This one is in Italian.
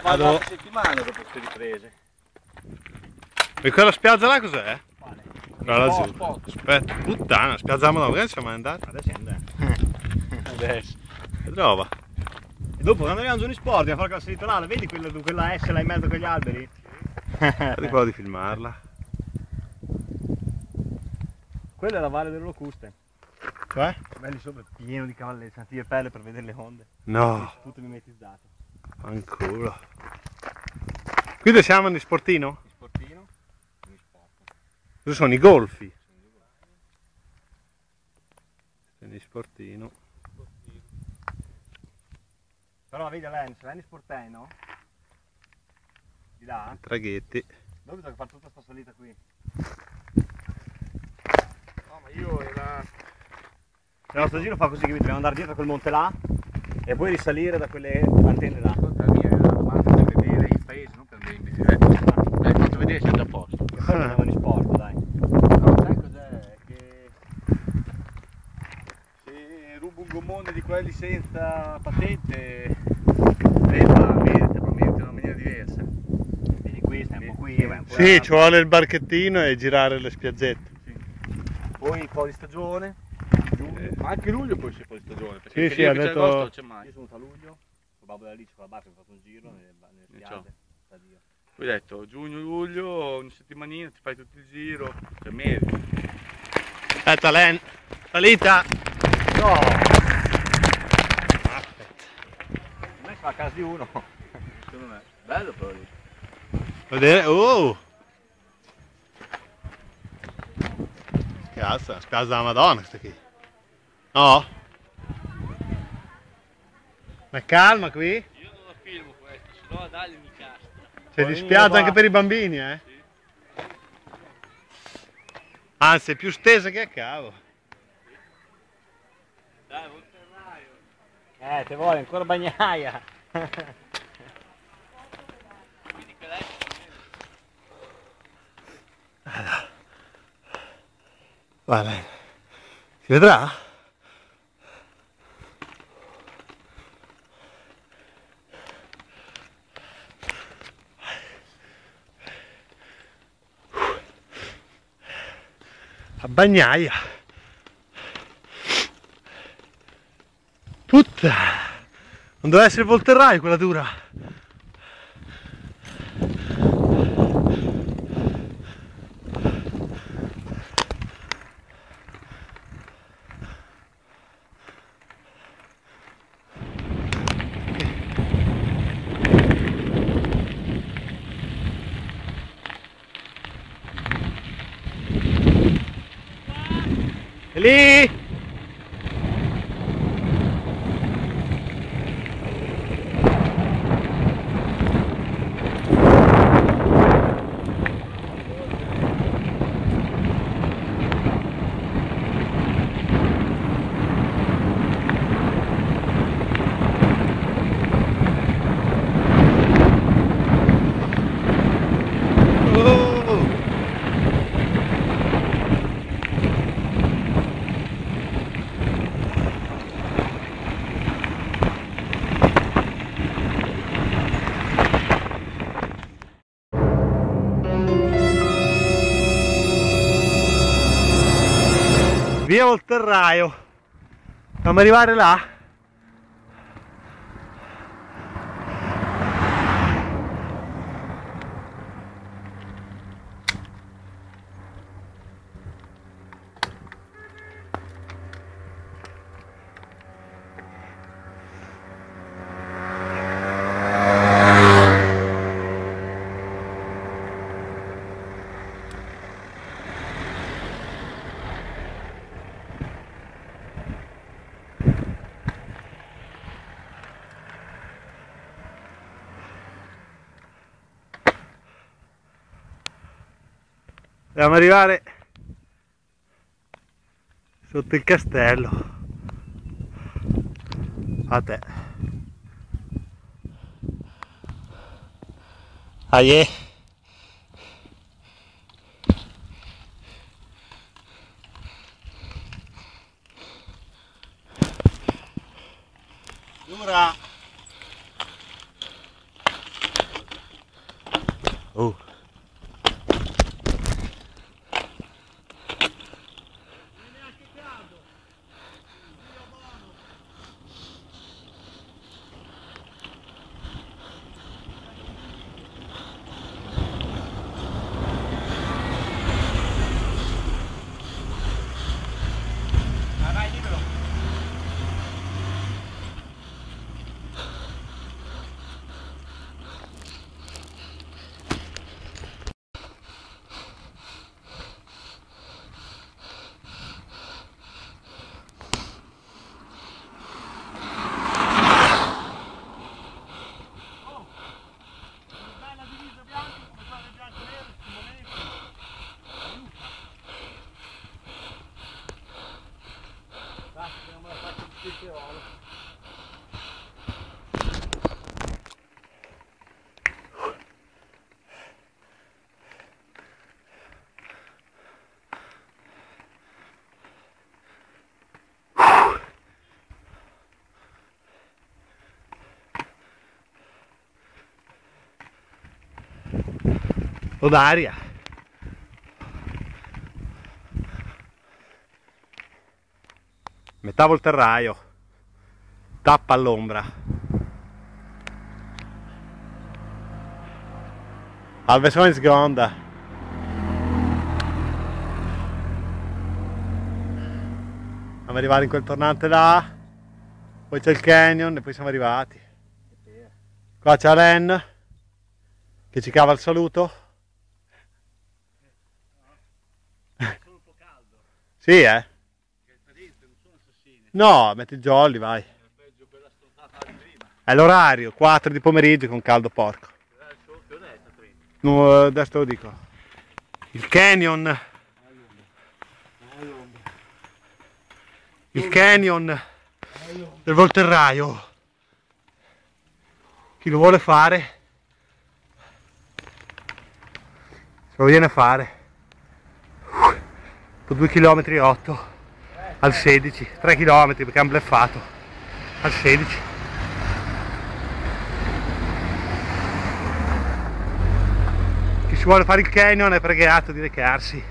Vado una settimana dopo queste riprese. E quella spiaggia là cos'è? Quale? Quella laggiù. Aspetta, puttana, spiaggia Madonna, che siamo andati? Adesso andiamo. Adesso. Che trova? E dopo quando andiamo giù in sport, andiamo a fare quella litorale, vedi quella S là in mezzo a quegli alberi? Vedi qua di filmarla. Quella è la Valle delle Locuste. Cioè? Belli sopra, pieno di cavalli, sentire pelle per vedere le onde. No. Tutto mimetizzato. Ancora. Qui dove siamo? Di Sportino? Di Sportino? Di sport. Dove sono i golfi? Di Sportino. Però vedi Len, se vieni Sportino, di là, Traghetti. dove bisogna fare tutta sta salita qui? No, ma io Il nostro giro fa così, che dobbiamo andare dietro a quel monte là e poi risalire da quelle antenne là. ascolta la mia, era domanda per vedere il paese, non per andare in bicicletta. L'hai fatto vedere, sei già a posto. E poi andiamo in sport, dai. No, sai cos'è? Che se rubo un gommone di quelli senza patente, probabilmente in una maniera diversa. Vieni qui, stai un po' qui, vai un po' Sì, là. ci vuole il barchettino e girare le spiaggette. Sì. Poi fuori stagione, giugno. Ma anche luglio poi c'è fuori stagione, perché Sì, il sì, periodo ha che c'è detto- agosto non c'è mai. Io sono venuto a luglio, con Babbo della Lice con la barca, ho fatto un giro nelle spiagge. Addio. Poi ho detto giugno, luglio, una settimanina, ti fai tutto il giro, cioè meriti. Aspetta Len, salita! No! Aspetta. Non è che fa a casa di uno. Non è bello però lì. Vedere, Cazzo, una spiaggia della Madonna questa qui. No? Ma è calma qui? Io non la filmo questo, se no Dalia mi castra. C'è di spiaggia anche per i bambini, eh? Sì. Anzi, è più stesa che a cavo. Dai, Volterraio. Te vuole ancora bagnaia. Quindi che lei Va bene. Si vedrà? A bagnaia. Puttana. Non deve essere il Volterraio quella dura. È lì! Oh! Via Volterraio. Dobbiamo arrivare là? Dobbiamo arrivare sotto il castello. A te. Aie. Dura. O d'aria. Metà volterraio, tappa all'ombra. Alvesone in sgronda. Siamo arrivati in quel tornante là, poi c'è il canyon e poi siamo arrivati. Qua c'è Ren che ci cava il saluto. Sono un po' caldo. Sì, Che praticamente non sono assassini. No, metti il jolly, vai. È peggio quella stronzata di prima. È l'orario, 4 di pomeriggio con caldo porco. Che ora è sta 30? No, adesso te lo dico. Il canyon. Il canyon del volterraio. Chi lo vuole fare se lo viene a fare. 2 km 8 al 16, 3 km perché hanno bleffato al 16. Chi si vuole fare il canyon è pregato di recarsi.